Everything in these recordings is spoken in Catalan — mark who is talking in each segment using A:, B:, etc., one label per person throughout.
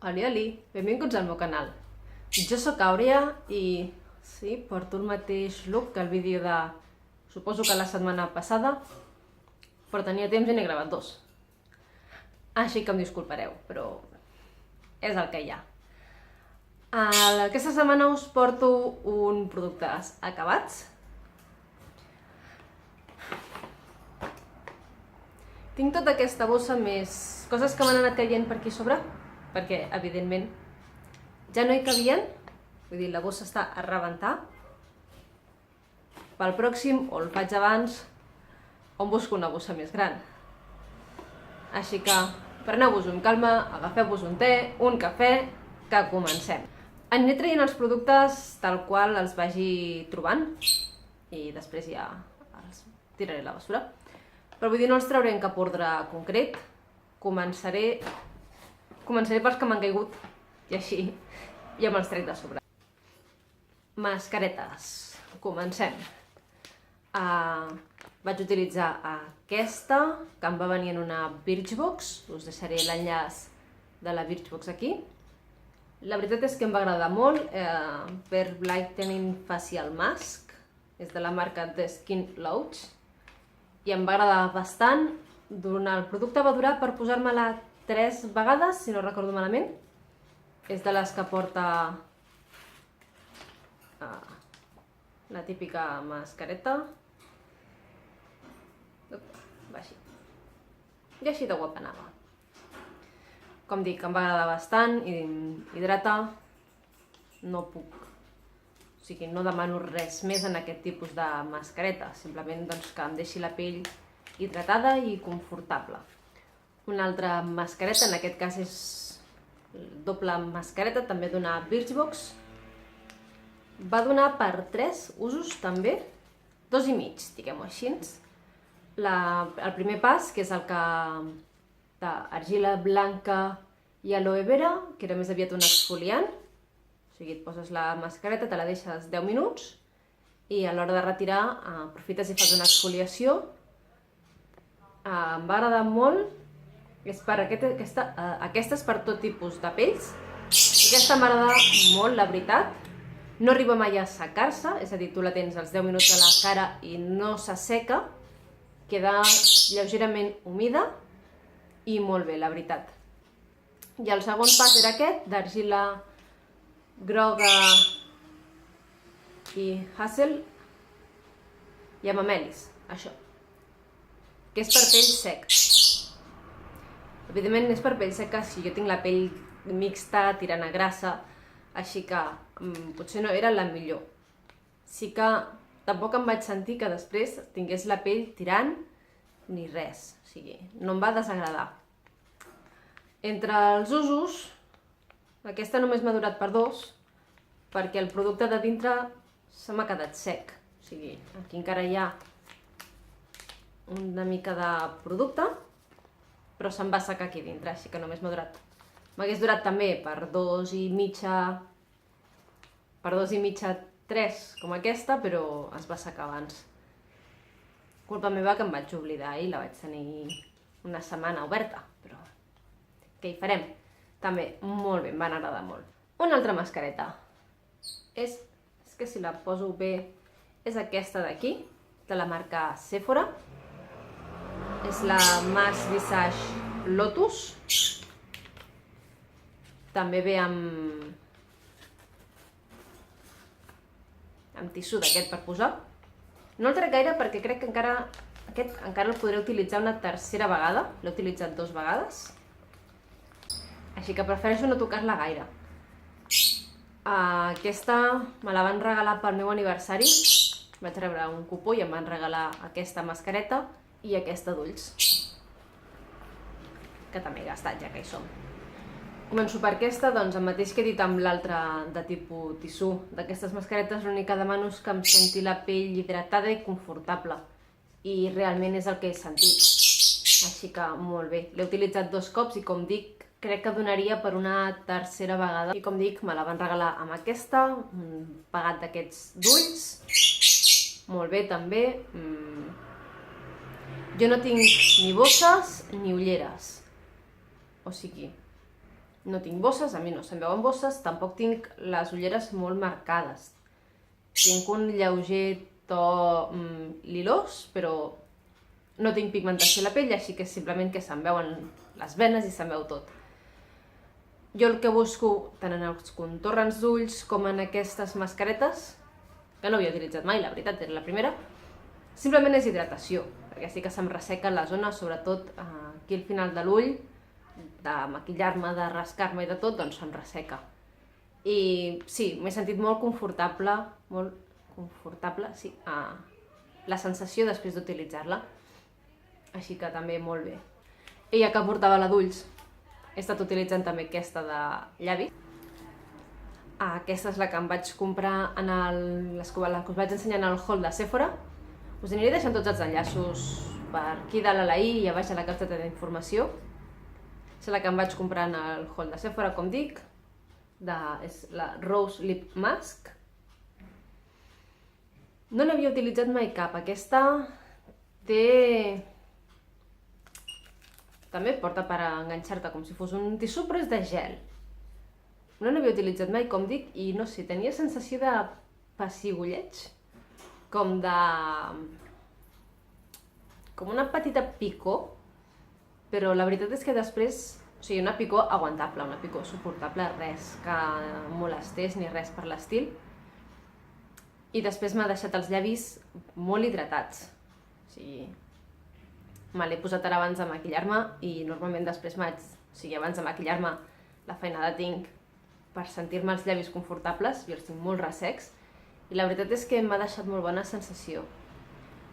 A: Ali, benvinguts al meu canal. Jo sóc Àurea i sí, porto el mateix look que el vídeo de... suposo que la setmana passada, però tenia temps i n'he gravat dos. Així que em disculpareu, però és el que hi ha. Aquesta setmana us porto un productes acabats. Tinc tota aquesta bossa més coses que m'han anat caient per aquí sobre, perquè, evidentment, ja no hi cabien, vull dir, la bossa està a rebentar. Pel pròxim, o el faig abans, o em busco una bossa més gran. Així que, preneu-vos amb calma, agafeu-vos un te, un cafè, que comencem. Aniré traient els productes tal qual els vagi trobant, i després ja els tiraré a la basura. Però vull dir, no els trauré en cap ordre concret. Començaré pels que m'han caigut i així ja me'ls trec de sobre. Mascaretes. Comencem. Vaig utilitzar aquesta, que em va venir en una Birchbox. Us deixaré l'enllaç de la Birchbox aquí. La veritat és que em va agradar molt. Per Lightening Facial Mask. És de la marca The Skin Lodge. I em va agradar bastant. El producte va durar per posar-me-la 3 vegades, si no recordo malament. És de les que porta la típica mascareta. Va així. I així de guapa anava. Com dic, em va agradar bastant, hidrata. No puc... O sigui, no demano res més en aquest tipus de mascareta. Simplement doncs, que em deixi la pell hidratada i confortable. Una altra mascareta, en aquest cas és doble mascareta, també d'una Birchbox. Va donar per 3 usos també, 2 i mig, diguem-ho així. El primer pas, que és el que d'argila blanca i aloe vera, que era més aviat un exfoliant. O sigui, et poses la mascareta, te la deixes 10 minuts i a l'hora de retirar aprofites i fas una exfoliació. Em va agradar molt. Aquesta és per tot tipus de pells. Aquesta m'agrada molt, la veritat. No arriba mai a assecar-se, és a dir, tu la tens els 10 minuts a la cara i no s'asseca. Queda lleugerament humida i molt bé, la veritat. I el segon pas era aquest, d'argila groga i hazel i amamelis, això. Que és per pell seca. Evidentment és per pell seca si jo tinc la pell mixta, tirant a grassa, així que potser no era la millor. Sí que tampoc em vaig sentir que després tingués la pell tirant ni res, o sigui, no em va desagradar. Entre els usos, aquesta només m'ha durat per 2, perquè el producte de dintre se m'ha quedat sec. O sigui, aquí encara hi ha una mica de producte, però se'm va secar aquí dintre, així que només m'ha durat. M'hagués durat també per 2 i mitja, 3, com aquesta, però es va secar abans. Culpa meva que em vaig oblidar i la vaig tenir una setmana oberta, però què hi farem? També molt bé, em van agradar molt. Una altra mascareta. És que si la poso bé, és aquesta d'aquí, de la marca Sephora. És la Max Visage Lotus. També ve amb tissú d'aquest per posar. No el trec gaire perquè crec que aquest encara el podré utilitzar una tercera vegada. L'he utilitzat 2 vegades. Així que prefereixo no tocar-la gaire. Aquesta me la van regalar pel meu aniversari. Vaig rebre un cupó i em van regalar aquesta mascareta i aquesta d'ulls, que també he gastat ja que hi som. Començo per aquesta, doncs el mateix que he dit amb l'altra de tipus tissú d'aquestes mascaretes, l'únic que demano és que em senti la pell hidratada i confortable, i realment és el que he sentit, així que molt bé. L'he utilitzat 2 cops i, com dic, crec que donaria per una tercera vegada. I com dic, me la van regalar amb aquesta, un pegat d'aquests d'ulls, molt bé també. Jo no tinc ni bosses ni ulleres, o sigui, No tinc bosses, a mi no se'm veuen bosses, tampoc tinc les ulleres molt marcades. Tinc un lleuger to lilós, però no tinc pigmentació a la pell, així que simplement que se'm veuen les venes i se'm veu tot. Jo el que busco, tant en els contorns d'ulls com en aquestes mascaretes, que no havia utilitzat mai, la veritat, era la primera, simplement és hidratació, perquè sí que se'm resseca la zona, sobretot aquí al final de l'ull, de maquillar-me, de rascar-me i de tot, doncs se'm resseca. I sí, m'he sentit molt confortable, sí, la sensació després d'utilitzar-la. Així que també molt bé. I ja que portava la d'ulls, he estat utilitzant també aquesta de llavis. Aquesta és la que em vaig comprar en les que us vaig ensenyar en el haul de Sephora. Us aniré deixant tots els enllaços per aquí dalt a la i a baix a la capçata d'informació. És la que em vaig comprar en el haul de Sephora, com dic. És la Rose Lip Mask. No n'havia utilitzat mai cap. Aquesta té... també porta per enganxar-te com si fos un tissú, però és de gel. No n'havia utilitzat mai, com dic, i no sé, tenia sensació de pessigolleig, com una petita picor, però la veritat és que després, o sigui, una picor aguantable, una picor suportable, res que molestés ni res per l'estil. I després m'ha deixat els llavis molt hidratats, o sigui, me l'he posat ara abans de maquillar-me i normalment després abans de maquillar-me la feinada tinc per sentir-me els llavis confortables, jo els tinc molt ressecs i la veritat és que m'ha deixat molt bona sensació.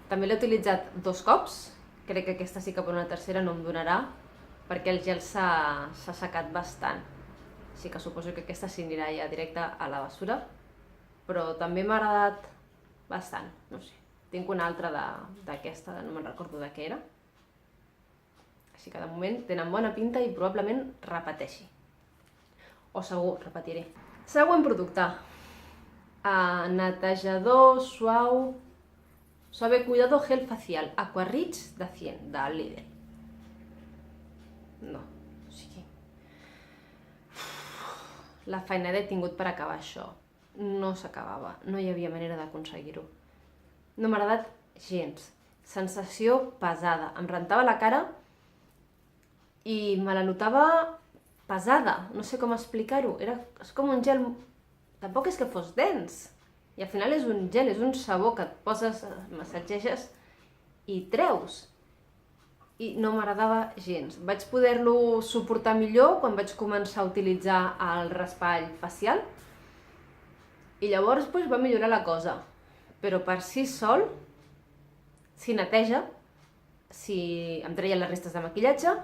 A: També l'he utilitzat 2 cops, crec que aquesta sí que per una tercera no em donarà perquè el gel s'ha assecat bastant, així que suposo que aquesta s'anirà ja directe a la bessura, però també m'ha agradat bastant, no sé. Tinc una altra d'aquesta, no me'n recordo de què era. Així que de moment tenen bona pinta i probablement repeteixi. O segur, repetiré. Següent producte. Netejador suau, suave cuidado gel facial, Aqua Rich de 100, de Lidl. No, o sigui... La feinada he tingut per acabar això. No s'acabava, no hi havia manera d'aconseguir-ho. No m'ha agradat gens. Sensació pesada. Em rentava la cara i me la notava pesada. No sé com explicar-ho. És com un gel... Tampoc és que fos dens. I al final és un gel, és un sabó que et poses, massatgeges i treus. I no m'agradava gens. Vaig poder-lo suportar millor quan vaig començar a utilitzar el raspall facial i llavors va millorar la cosa. Però per si sol, si neteja, si em treia les restes de maquillatge,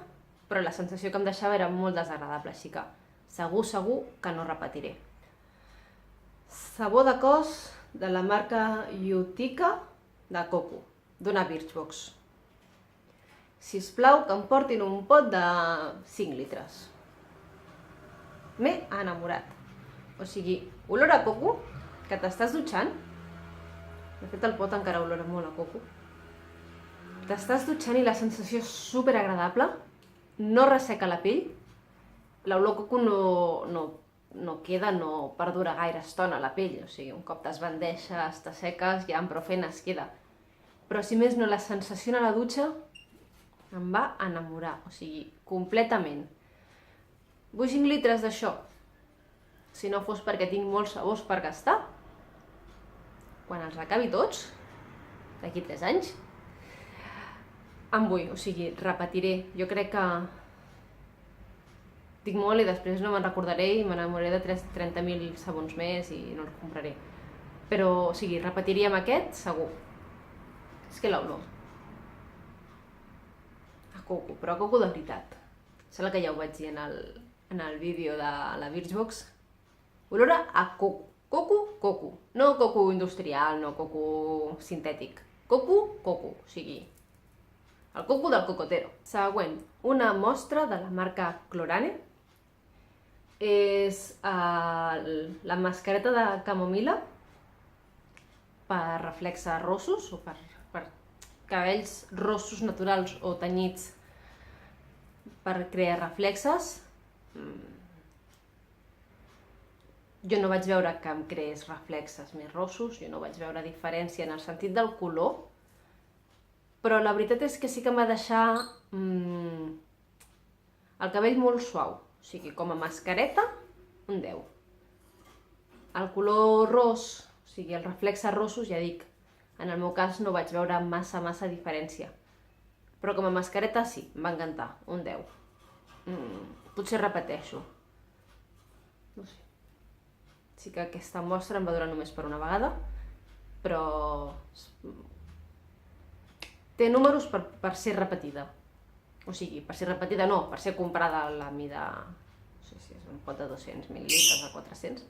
A: però la sensació que em deixava era molt desagradable, així que segur que no repetiré. Sabó de cos de la marca Utica de Coco, d'una Birchbox. Sisplau, que em portin un pot de 5 litres. M'he enamorat. O sigui, olor a coco, que t'estàs dutxant. De fet, el pot encara olora molt a coco. T'estàs dutxant i la sensació és superagradable. No resseca la pell. L'olor coco no queda, no perdura gaire estona a la pell. O sigui, un cop t'esbandeixes, t'asseques, ja amb prou feina es queda. Però si més no, la sensació a la dutxa em va enamorar. O sigui, completament. Vull 5 litres d'això. Si no fos perquè tinc molts sabors per gastar, quan els acabi tots, d'aquí 3 anys, en vull, o sigui, repetiré. Jo crec que dic molt i després no me'n recordaré i m'enamoraré de 30.000 sabons més i no els compraré. Però, o sigui, repetiria amb aquest, segur. És que l'olor. A coco, però a coco de veritat. Sembla que ja ho vaig dir en el vídeo de la Birchbox. Olora a coco. Coco. No coco industrial, no coco sintètic. Coco. O sigui, el coco del cocotero. Següent, una mostra de la marca Clorane. És la mascareta de camomila per reflexes rossos o per cabells rossos naturals o tenyits per crear reflexes. jo no vaig veure que em creés reflexes més rossos, jo no vaig veure diferència en el sentit del color, però la veritat és que sí que em va deixar el cabell molt suau, o sigui, com a mascareta, un 10. El color ros, o sigui, els reflexes rossos, ja dic, en el meu cas no vaig veure massa diferència. Però com a mascareta sí, em va encantar, un 10. Potser repeteixo. No sé. Sí que aquesta mostra em va durar només per una vegada, però té números per ser repetida. O sigui, per ser repetida no, per ser comprada a la mida, no sé si és un pot de 200 mil·lilitres a 400.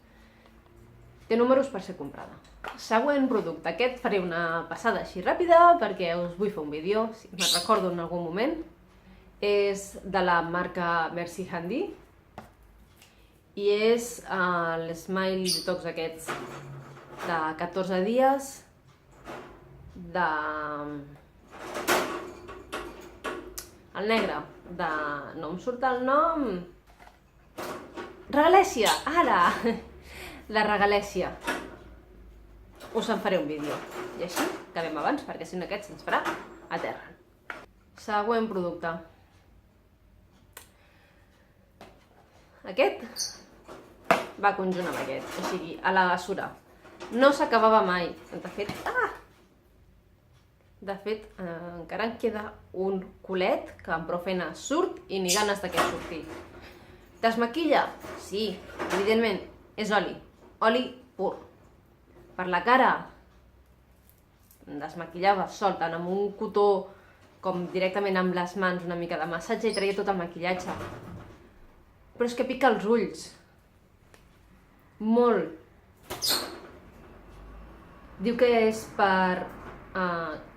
A: Té números per ser comprada. Següent producte. Aquest faré una passada així ràpida perquè us vull fer un vídeo, si me'n recordo en algun moment. És de la marca Merci Handy i és l'Smile Detox aquests de 14 dies de... el negre, de... no em surt el nom... Regalèssia! Ara! De Regalèssia. Us en faré un vídeo. I així acabem abans, perquè si no aquest se'ns farà a terra. Següent producte. Aquest va conjunt amb aquest, o sigui, a la bessura. No s'acabava mai. De fet, encara en queda un culet que amb prou feina surt i ni ganes de que surti. Desmaquilla? Sí, evidentment, és oli. Oli pur. Per la cara, em desmaquillava sol, tant amb un cotó com directament amb les mans, una mica de massatge i treia tot el maquillatge. Però és que pica els ulls. Molt. Diu que és per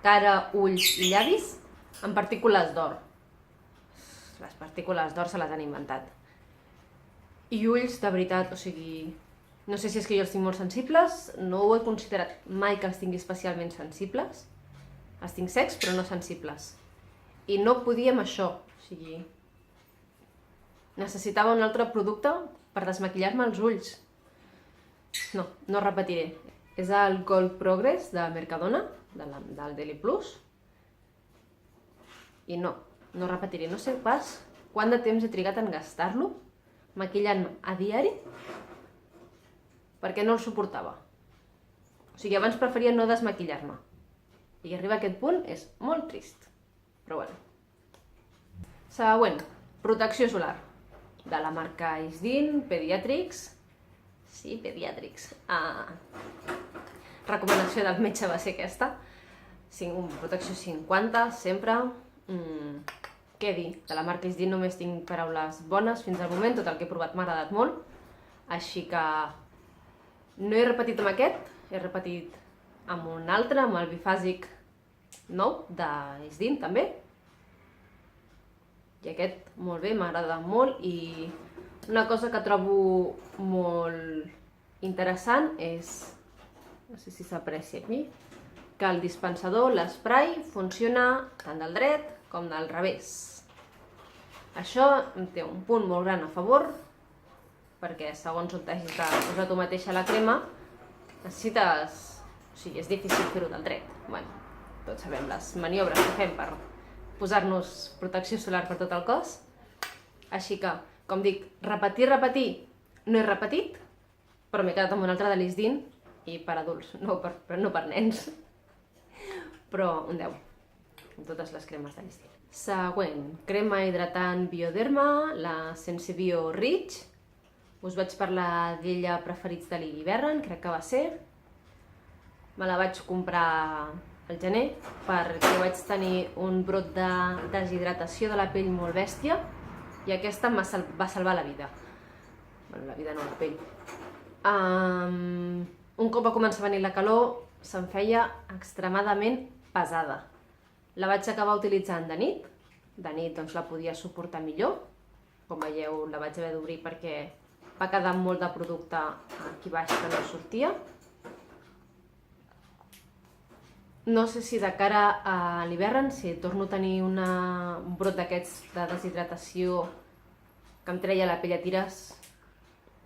A: cara, ulls i llavis amb partícules d'or. Les partícules d'or se les han inventat. I ulls, de veritat, o sigui... No sé si és que jo els tinc molt sensibles, no ho he considerat mai que els tingui especialment sensibles. Els tinc secs, però no sensibles. I no podia amb això, o sigui... Necessitava un altre producte per desmaquillar-me els ulls. No, no repetiré. És el Gold Progress de Mercadona, del Daily Plus. I no repetiré. No sé pas quant de temps he trigat en gastar-lo, maquillant-me a diari, perquè no el suportava. O sigui, abans preferia no desmaquillar-me. I arribar a aquest punt és molt trist. Però bueno. Següent, protecció solar. De la marca Isdin, Pediatrics. Sí, Pediatrics. Recomanació del metge va ser aquesta. Protecció 50, sempre. Què dir? De la marca Isdin només tinc paraules bones fins al moment. Tot el que he provat m'ha agradat molt. Així que no he repetit amb aquest, he repetit amb un altre, amb el bifàsic nou d'Isdin també. I aquest molt bé, m'agrada molt, i una cosa que trobo molt interessant és, no sé si s'aprecia aquí, que el dispensador, l'esprai, funciona tant del dret com del revés. Això em té un punt molt gran a favor, perquè segons on t'hagis de posar tu mateixa la crema, necessites... O sigui, és difícil fer-ho del dret. Bueno, tots sabem les maniobres que fem per posar-nos protecció solar per tot el cos. Així que, com dic, repetir, no he repetit, però m'he quedat amb un altre de l'Isdin, i per adults, no per nens. Però un 10, amb totes les cremes de l'Isdin. Següent, crema hidratant Bioderma, la Sensibio Rich. Us vaig parlar d'ella preferits de Lily Berran, crec que va ser. Me la vaig comprar al gener perquè vaig tenir un brot de deshidratació de la pell molt bèstia i aquesta em va salvar la vida. Bueno, la vida no, la pell. Un cop va començar a venir la calor, se'm feia extremadament pesada. La vaig acabar utilitzant de nit. De nit doncs la podia suportar millor. Com veieu, la vaig haver d'obrir perquè va quedar molt de producte aquí baix que no sortia. No sé si de cara a l'hivern, si torno a tenir un brot d'aquests de deshidratació que em treia la pell a tires,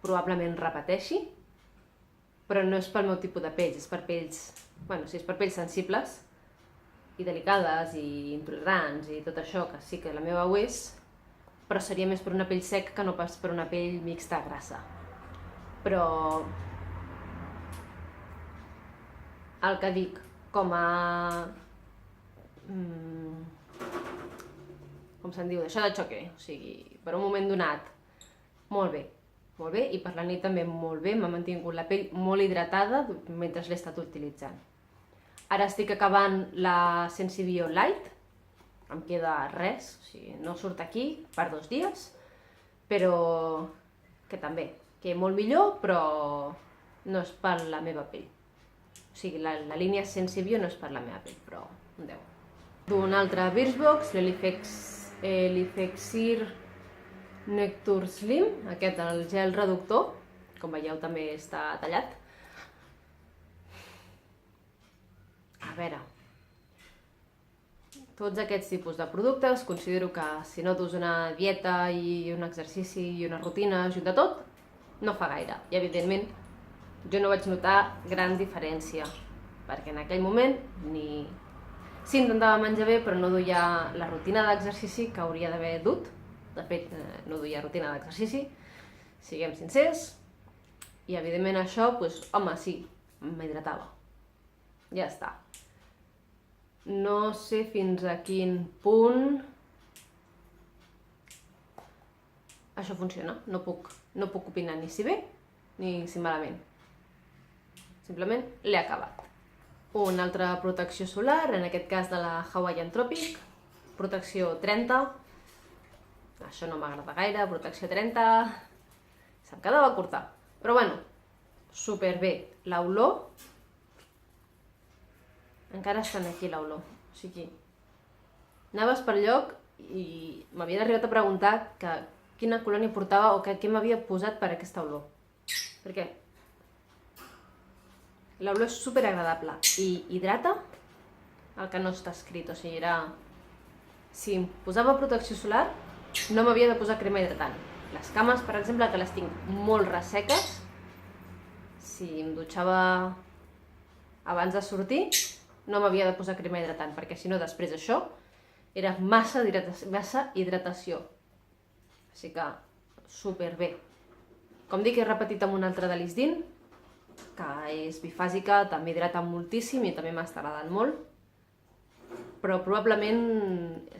A: probablement repeteixi. però no és pel meu tipus de pells, és per pells, bueno, sí, és per pells sensibles i delicades i intolerants i tot això, que sí que la meva ho és, però seria més per una pell seca que no pas per una pell mixta grassa. Però el que dic, com a... com se'n diu, d'això de xoque, o sigui, per un moment donat, molt bé, i per la nit també molt bé, m'ha mantingut la pell molt hidratada mentre l'he estat utilitzant. Ara estic acabant la Sensibio Light, em queda res, o sigui, no surt aquí per 2 dies, però que també, que molt millor, però no és per la meva pell. O sigui, la línia Sensibio no és per la meva pell, però un 10. D'un altre Birchbox, l'Elixir Nectar Slim, aquest el gel reductor, com veieu també està tallat. A veure, tots aquests tipus de productes considero que si no dus una dieta i un exercici i una rutina junt de tot, no fa gaire. I evidentment jo no vaig notar gran diferència, perquè en aquell moment sí intentava menjar bé, però no duia la rutina d'exercici que hauria d'haver dut. De fet, no duia rutina d'exercici, siguem sincers, i evidentment això, doncs, home, sí, m'hidratava. Ja està. No sé fins a quin punt això funciona. No puc opinar ni si bé ni si malament. Simplement l'he acabat. Una altra protecció solar, en aquest cas de la Hawaiian Tropic, protecció 30. Això no m'agrada gaire, protecció 30, se'm quedava curta. Però bueno, superbé. L'olor, encara està aquí l'olor. O sigui, anaves per lloc i m'havien arribat a preguntar quina colònia portava o què m'havia posat per aquesta olor. Per què? L'olor és superagradable i hidrata el que no està escrit. O sigui, si em posava protecció solar, no m'havia de posar crema hidratant. Les cames, per exemple, que les tinc molt resseques, si em dutxava abans de sortir, no m'havia de posar crema hidratant, perquè si no després això era massa hidratació. Així que superbé. Com dic, he repetit amb una altra de l'Isdin, que és bifàsica, també hidrata moltíssim i també m'està agradant molt. Però probablement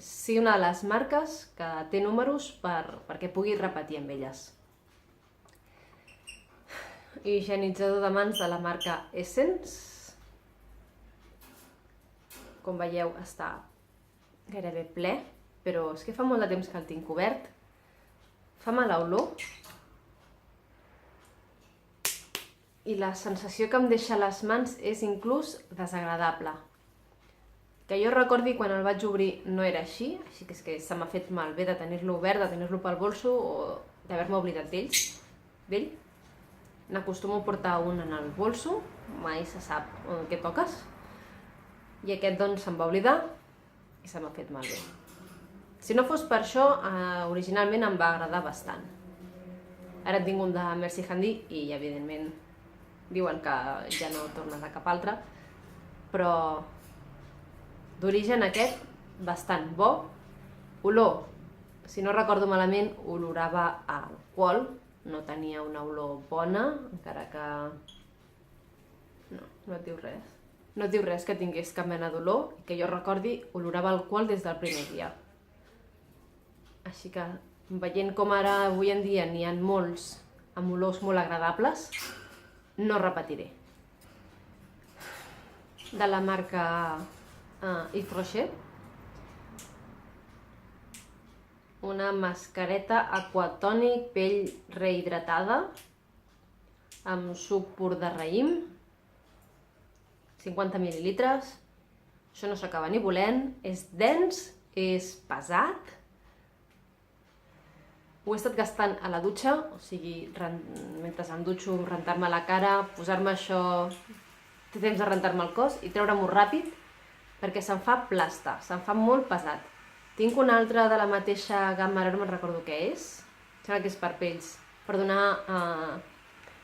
A: sigui una de les marques que té números perquè pugui repetir amb elles. Higienitzador de mans de la marca Essence. Com veieu, està gairebé ple, però és que fa molt de temps que el tinc obert. Fa mala olor. I la sensació que em deixa a les mans és inclús desagradable. Que jo recordi quan el vaig obrir no era així que és que se m'ha fet malbé de tenir-lo obert, de tenir-lo pel bolso o d'haver-me oblidat d'ell. N'acostumo a portar un en el bolso, mai se sap què toques. I aquest doncs se'm va oblidar i se m'ha fet malbé. Si no fos per això, originalment em va agradar bastant. Ara en tinc un de Merci Handy i evidentment diuen que ja no torna de cap altre, però d'origen aquest, bastant bo. Olor, si no recordo malament, olorava a alcohol, no tenia una olor bona, encara que... No et diu res. No et diu res que tingués cap mena d'olor, i que jo recordi, olorava alcohol des del primer dia. Així que, veient com ara, avui en dia, n'hi ha molts amb olors molt agradables, no repetiré. De la marca Yves Rocher, una mascareta aquatònic pell rehidratada amb suc pur de raïm, 50 mil·lilitres. Això no s'acaba ni volent, és dens, és pesat. Ho he estat gastant a la dutxa, o sigui, mentre em dutxo, rentar-me la cara, posar-me això, té temps de rentar-me el cos i treure-m'ho ràpid, perquè se'm fa plasta, se'm fa molt pesat. Tinc una altra de la mateixa gamma, ara no me'n recordo què és, sembla que és per pells, per donar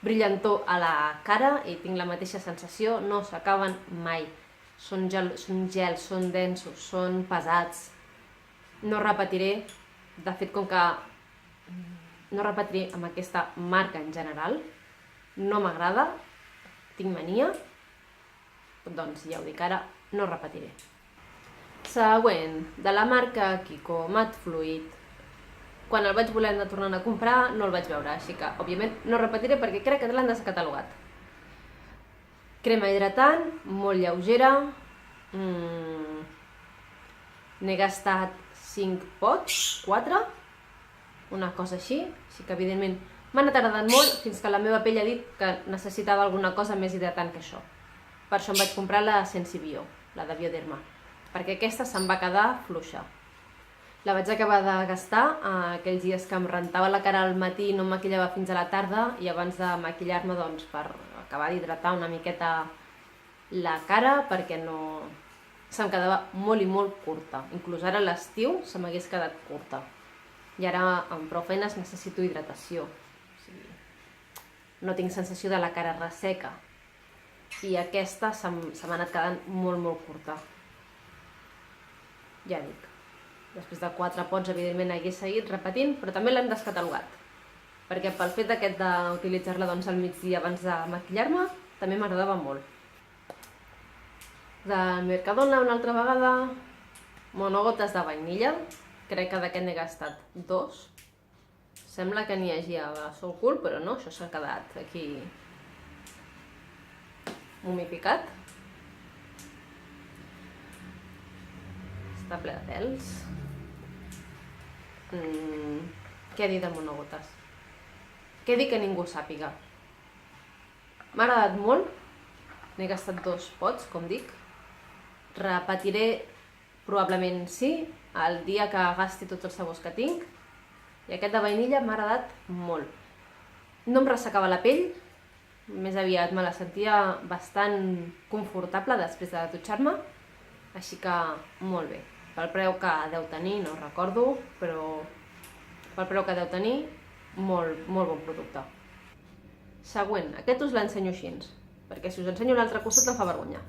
A: brillantor a la cara i tinc la mateixa sensació, no s'acaben mai. Són gels, són densos, són pesats. No repetiré, de fet, com que no repetiré amb aquesta marca en general, no m'agrada, tinc mania, doncs ja ho dic ara, no repetiré. Següent, de la marca Kiko, mat fluid. Quan el vaig voler anar tornant a comprar no el vaig veure, així que, òbviament, no repetiré perquè crec que l'han descatalogat. Crema hidratant, molt lleugera. N'he gastat 5 pots, 4, una cosa així, que evidentment m'ha anat agradant molt fins que la meva pell ha dit que necessitava alguna cosa més hidratant que això. Per això em vaig comprar la Sensibio, la de Bioderma, perquè aquesta se'm va quedar fluixa. La vaig acabar de gastar aquells dies que em rentava la cara al matí i no em maquillava fins a la tarda, i abans de maquillar-me, doncs, per acabar d'hidratar una miqueta la cara, perquè no... se'm quedava molt i molt curta. Inclús ara a l'estiu se m'hagués quedat curta. I ara amb prou feines necessito hidratació. O sigui, no tinc sensació de la cara resseca. I aquesta se m'ha anat quedant molt, molt curta. Ja dic. Després de 4 pots, evidentment, hagués seguit repetint, però també l'hem descatalogat. Perquè pel fet aquest d'utilitzar-la al migdia abans de maquillar-me, també m'agradava molt. De Mercadona, una altra vegada, monogotes de vainilla. Crec que d'aquest n'he gastat 2. Sembla que n'hi hagi a Sol Cool, però no, això s'ha quedat aquí momificat. Està ple de pèls. Què dir de monogotes? Què dir que ningú sàpiga? M'ha agradat molt. N'he gastat 2 pots, com dic. Repetiré probablement sí, el dia que gasti tots els sabors que tinc. I aquest de vainilla m'ha agradat molt. No em ressecava la pell, més aviat me la sentia bastant confortable després de dutxar-me, així que molt bé. Pel preu que deu tenir, no recordo, però pel preu que deu tenir, molt bon producte. Següent, aquest us l'ensenyo així, perquè si us ensenyo l'altre costat em fa vergonya.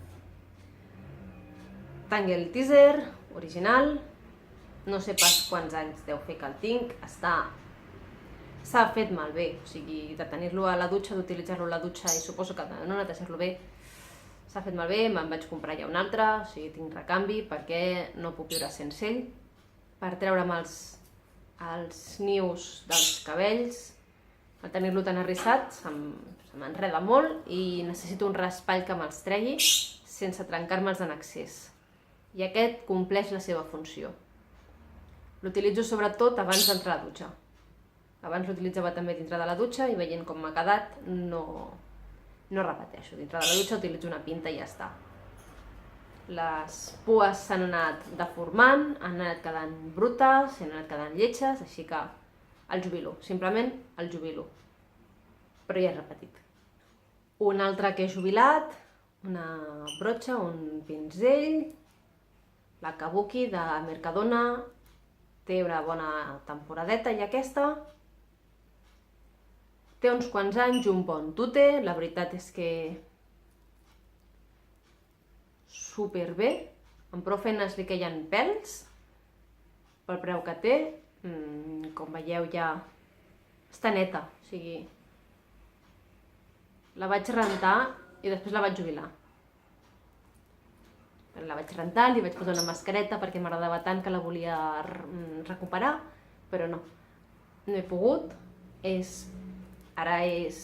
A: Tangle Teaser, original, no sé pas quants anys deu fer que el tinc, s'ha fet malbé, o sigui, de tenir-lo a la dutxa, d'utilitzar-lo a la dutxa i suposo que de no netejar-lo bé, s'ha fet malbé, me'n vaig comprar ja un altre, o sigui, tinc recanvi perquè no puc viure sense ell, per treure'm els nius dels cabells. Al tenir-lo tan arrissat se m'enreda molt i necessito un raspall que me'ls tregui sense trencar-me'ls en excés. I aquest compleix la seva funció. L'utilitzo sobretot abans d'entrar a la dutxa. Abans l'utilitzava també dintre de la dutxa i veient com m'ha quedat no repeteixo. Dintre de la dutxa utilitzo una pinta i ja està. Les pues s'han anat deformant, han anat quedant brutes, s'han anat quedant lletges, així que el jubilo, simplement el jubilo. Però ja he repetit. Un altre que he jubilat, una brotxa, un pinzell, la Kabuki de Mercadona, té una bona temporadeta i aquesta té uns quants anys, un bon tute, la veritat és que superbé, amb prou feines li queien pèls, pel preu que té, com veieu ja està neta, o sigui, la vaig rentar i després la vaig jubilar. La vaig rentar, li vaig posar una mascareta perquè m'agradava tant que la volia recuperar, però no he pogut. Ara és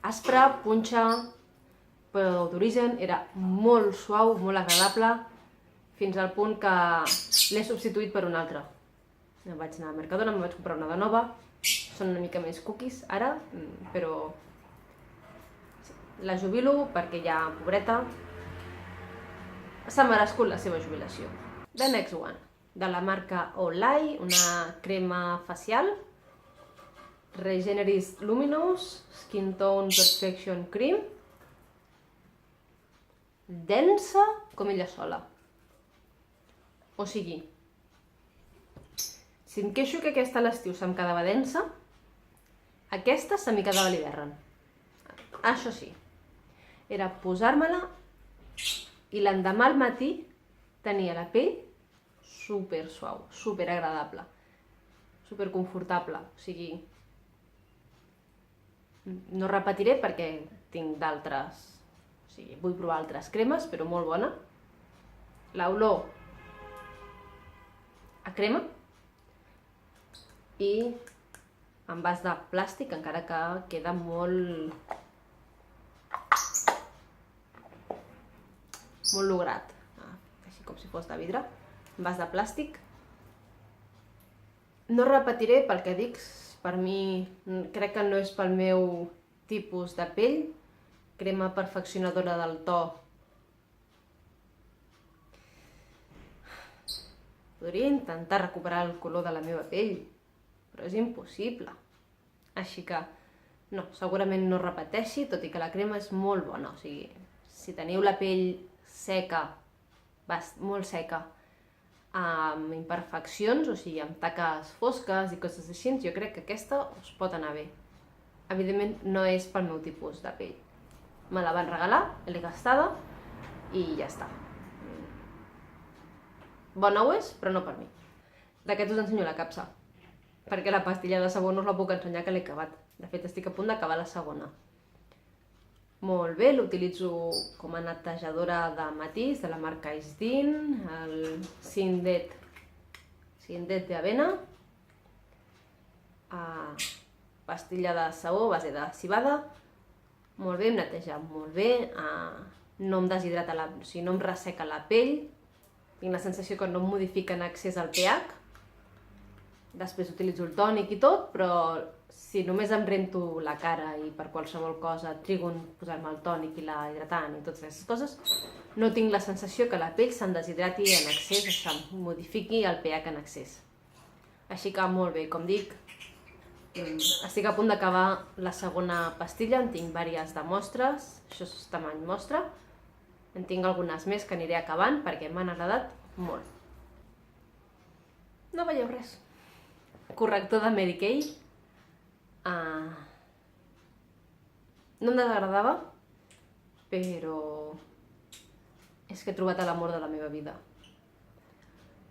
A: aspra, punxa, però d'origen era molt suau, molt agradable, fins al punt que l'he substituït per una altra. Vaig anar a Mercadona, em vaig comprar una de nova, són una mica més cookies ara, però la jubilo perquè ja, pobreta, s'ha merescut la seva jubilació. The next one, de la marca Olay, una crema facial, Regeneris Luminous Skin Tone Perfection Cream, densa com ella sola. O sigui, si em queixo que aquesta a l'estiu se'm quedava densa, Aquesta se m'hi quedava a l'hivern. Això sí, era posar-me-la i l'endemà al matí tenia la pell super suau, super agradable, super confortable. O sigui, no repetiré perquè tinc d'altres, o sigui, vull provar altres cremes, però molt bona. L'olor a crema i envàs de plàstic, encara que queda molt lograt, així com si fos de vidre, envàs de plàstic. No repetiré pel que dic, per mi crec que no és pel meu tipus de pell, crema perfeccionadora del to. Podria intentar recuperar el color de la meva pell, però és impossible. Així que no, segurament no repeteixi, tot i que la crema és molt bona. O sigui, si teniu la pell seca, molt seca, amb imperfeccions, o sigui, amb taques fosques i coses així, jo crec que aquesta us pot anar bé. Evidentment no és pel meu tipus de pell. Me la van regalar, l'he gastada i ja està. Bona ho és, però no per mi. D'aquest us ensenyo la capsa, perquè la pastilla de sabó no us la puc ensenyar que l'he acabat. De fet, estic a punt d'acabar la segona. Molt bé, l'utilitzo com a netejadora de matís, de la marca Isdin, el Sindet d'avena, pastilla de sabó a base de civada. Molt bé, em neteja molt bé, no em deshidrata, o sigui, no em resseca la pell, tinc la sensació que no em modifica en excés el pH. Després utilitzo el tònic i tot, però si només em rento la cara i per qualsevol cosa trigo en posar-me el tònic i la hidratant i totes aquestes coses, no tinc la sensació que la pell se'n deshidrati en excés o se'm modifiqui el pH en excés. Així que molt bé, com dic, estic a punt d'acabar la segona pastilla, en tinc diverses de mostres, això és tamany mostra, en tinc algunes més que aniré acabant perquè m'han agradat molt. No veieu res. Corrector de Mary Kay. No em desagradava, però és que he trobat l'amor de la meva vida.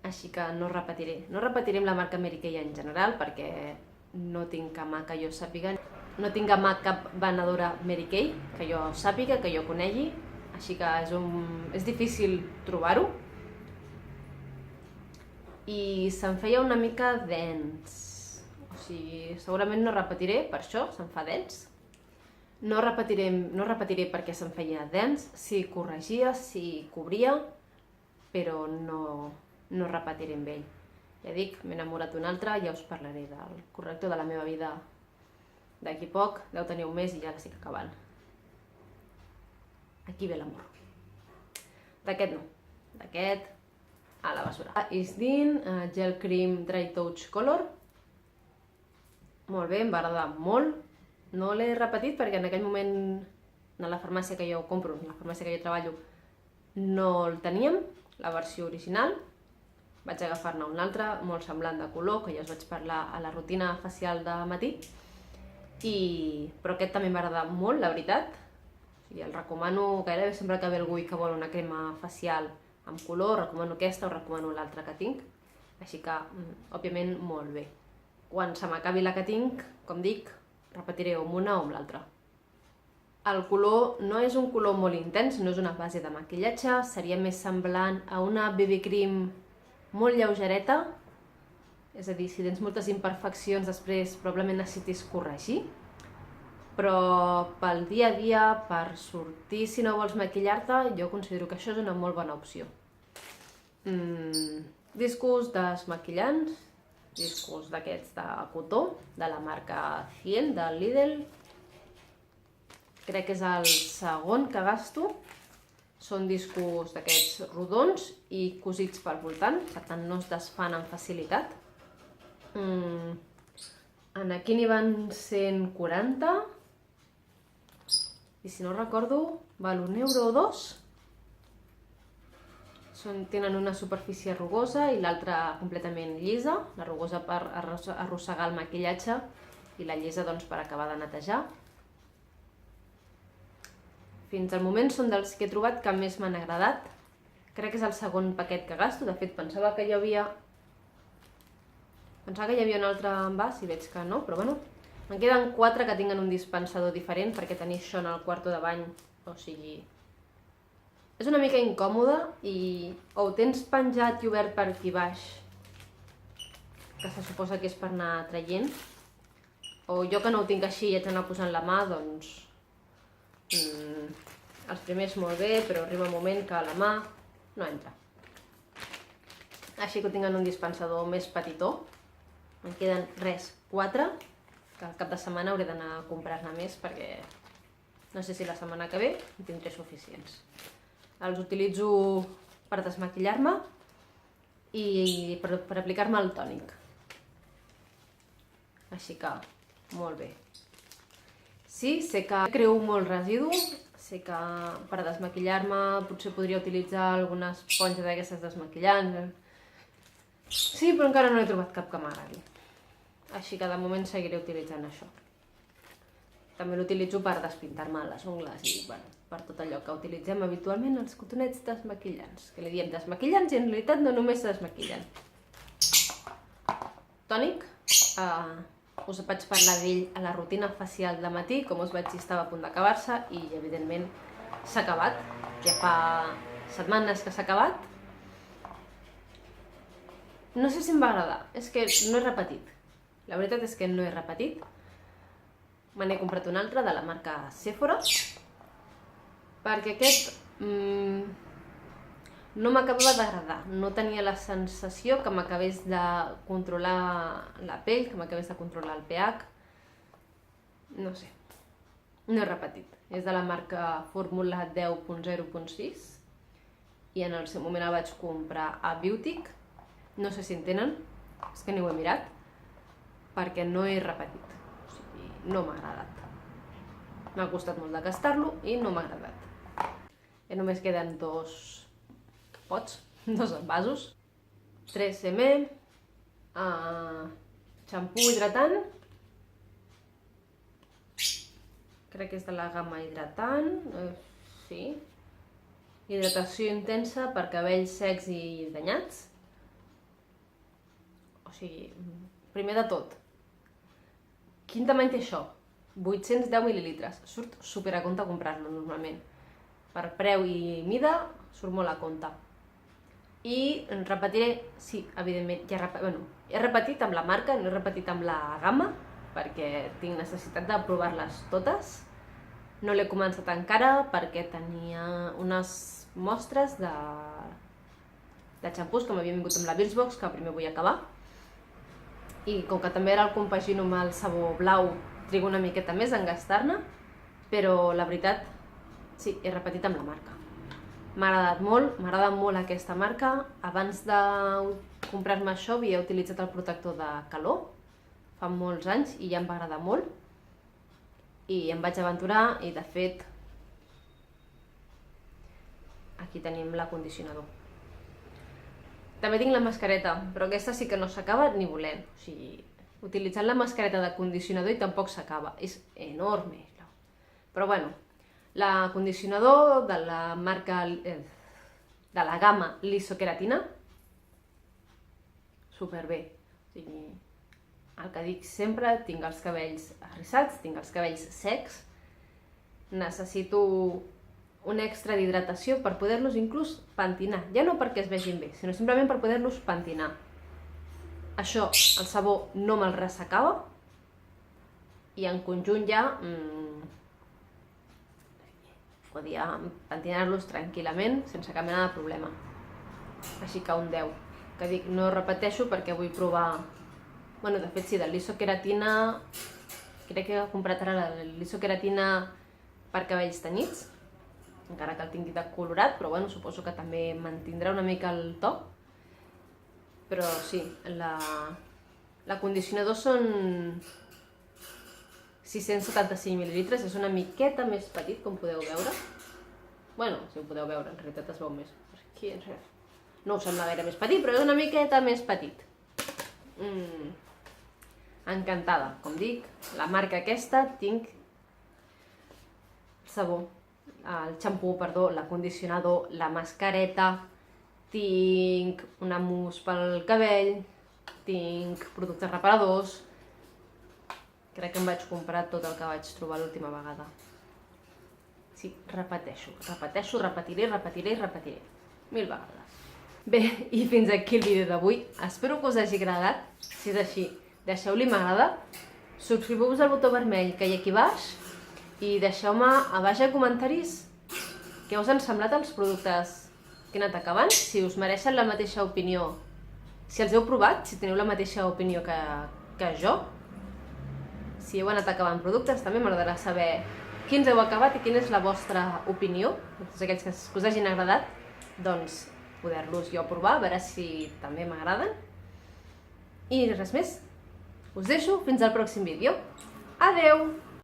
A: Així que no repetiré. No repetiré amb la marca Mary Kay en general, perquè no tinc a mà que jo sàpiga. No tinc a mà cap venedora Mary Kay que jo sàpiga, que jo conegui. Així que és difícil trobar-ho. I se'm feia una mica dens. O sigui, segurament no repetiré per això, se'm fa dens. No repetiré perquè se'm feia dens, si corregia, si cobria, però no repetiré amb ell. Ja dic, m'he enamorat d'un altre, ja us parlaré del corrector de la meva vida d'aquí poc, deu tenir un mes i ja l'estic acabant. Aquí ve l'amor. D'aquest no, d'aquest a la basura. Isdin Gel Cream Dry Touch Color. Molt bé, em va agradar molt. No l'he repetit perquè en aquell moment a la farmàcia que jo compro, en la farmàcia que jo treballo, no el teníem, la versió original. Vaig agafar-ne un altre, molt semblant de color, que ja us vaig parlar a la rutina facial de matí. Però aquest també em va agradar molt, la veritat. I el recomano gairebé sempre que ve algú que vol una crema facial amb color, recomano aquesta o recomano l'altra que tinc. Així que, òbviament, molt bé. Quan se m'acabi la que tinc, com dic, repetiré o amb una o amb l'altra. El color no és un color molt intens, no és una base de maquillatge, seria més semblant a una BB cream molt lleugereta, és a dir, si tens moltes imperfeccions després probablement necessitis corregir, però pel dia a dia, per sortir si no vols maquillar-te, jo considero que això és una molt bona opció. Discos desmaquillants, discos d'aquests de cotó, de la marca Ciel, del Lidl. Crec que és el segon que gasto. Són discos d'aquests rodons i cosits pel voltant, per tant no es desfan amb facilitat. Aquí n'hi van 140 i si no recordo val €1 o €2. Tenen una superfície rugosa i l'altra completament llisa, la rugosa per arrossegar el maquillatge i la llisa doncs per acabar de netejar. Fins al moment són dels que he trobat que més m'han agradat. Crec que és el segon paquet que gasto, de fet pensava que hi havia un altre envàs i veig que no, però bueno. Me'n queden 4 que tinguen un dispensador diferent perquè tenir això en el quarto de bany, o sigui... És una mica incòmode i o ho tens penjat i obert per aquí baix, que se suposa que és per anar traient, o jo que no ho tinc així i haig d'anar posant la mà, doncs... els primers molt bé, però arriba un moment que la mà no entra. Així que ho tinc en un dispensador més petitó. Me'n queden 4, que al cap de setmana hauré d'anar a comprar-ne més perquè no sé si la setmana que ve en tindré suficients. Els utilitzo per desmaquillar-me i per aplicar-me el tònic. Així que, molt bé. Sí, sé que creo molt residu, sé que per desmaquillar-me potser podria utilitzar alguna esponja d'aquestes desmaquillants. Sí, però encara no he trobat cap que m'agradi. Així que de moment seguiré utilitzant això. També l'utilitzo per despintar-me les ungles i per tot allò que utilitzem habitualment els cotonets desmaquillants. Que li diem desmaquillants i en realitat no només desmaquillen. Tònic. Us vaig parlar d'ell a la rutina facial de matí, com us vaig dir estava a punt d'acabar-se i evidentment s'ha acabat. Ja fa setmanes que s'ha acabat. No sé si em va agradar, és que no he repetit. La veritat és que no he repetit. Me n'he comprat un altre de la marca Sephora, perquè aquest no m'acabava d'agradar. No tenia la sensació que m'acabés de controlar la pell, que m'acabés de controlar el pH. No sé, no he repetit. És de la marca Fórmula 10.0.6 i en el seu moment el vaig comprar a Beautic. No sé si en tenen, és que ni ho he mirat, perquè no he repetit. O sigui, no m'ha agradat. M'ha costat molt de gastar-lo i no m'ha agradat. Ja només queden 2 pots, 2 envasos. 3 ml, xampú hidratant. Crec que és de la gamma hidratant, sí. Hidratació intensa per cabells secs i danyats. O sigui, primer de tot, quin tamany té això? 810 mil·lilitres. Surt super a compte comprar-lo normalment. Per preu i mida surt molt a compte. I repetiré, sí, evidentment, he repetit amb la marca, no he repetit amb la gamma, perquè tinc necessitat de provar-les totes. No l'he començat encara perquè tenia unes mostres de xampús que m'havien vingut amb la Birchbox, que primer vull acabar. I com que també ara el compagino amb el sabó blau, trigo una miqueta més en gastar-ne, però la veritat, sí, he repetit amb la marca. M'ha agradat molt, m'agrada molt aquesta marca. Abans de comprar-me això havia utilitzat el protector de calor, fa molts anys, i ja em va agradar molt. I em vaig aventurar i, de fet, aquí tenim l'acondicionador. També tinc la mascareta, però aquesta sí que no s'acaba ni volent. O sigui, utilitzant la mascareta de condicionador i tampoc s'acaba. És enorme. Però bueno, l'acondicionador de la marca, de la gamma Lisokeratina, superbé. O sigui, el que dic sempre, tinc els cabells arrissats, tinc els cabells secs, necessito un extra d'hidratació per poder-los inclús pentinar. Ja no perquè es vegin bé, sinó simplement per poder-los pentinar. Això, el sabó no me'l ressecava i en conjunt ja podia pentinar-los tranquil·lament sense cap mena de problema. Així que un 10. Que dic, no repeteixo perquè vull provar... Bueno, de fet sí, del Lisokeratina... Crec que he comprat ara el Lisokeratina per cabells tenyits, encara que el tingui de colorat, però bueno, suposo que també mantindrà una mica el to. Però sí, l'acondicionador són 675 mil·lilitres, és una miqueta més petit, com podeu veure. Bueno, si ho podeu veure, en realitat es veu més. Aquí, no us sembla gaire més petit, però és una miqueta més petit. encantada. Com dic, la marca aquesta, tinc el xampú, perdó, l'acondicionador, la mascareta, tinc una mousse pel cabell, tinc productes reparadors. Crec que em vaig comprar tot el que vaig trobar l'última vegada. Sí, repeteixo, repetiré 1000 vegades. Bé, i fins aquí el vídeo d'avui. Espero que us hagi agradat. Si és així, deixeu-li m'agrada, subscriveu-vos al botó vermell que hi ha aquí baix i deixeu-me a baix a comentaris què us han semblat els productes que he anat acabant, si us mereixen la mateixa opinió, si els heu provat, si teniu la mateixa opinió que jo. Si heu anat acabant productes, també m'agradarà saber quins heu acabat i quina és la vostra opinió. Tots aquells que us hagin agradat, doncs poder-los jo provar, a veure si també m'agraden. I res més. Us deixo fins al pròxim vídeo. Adeu!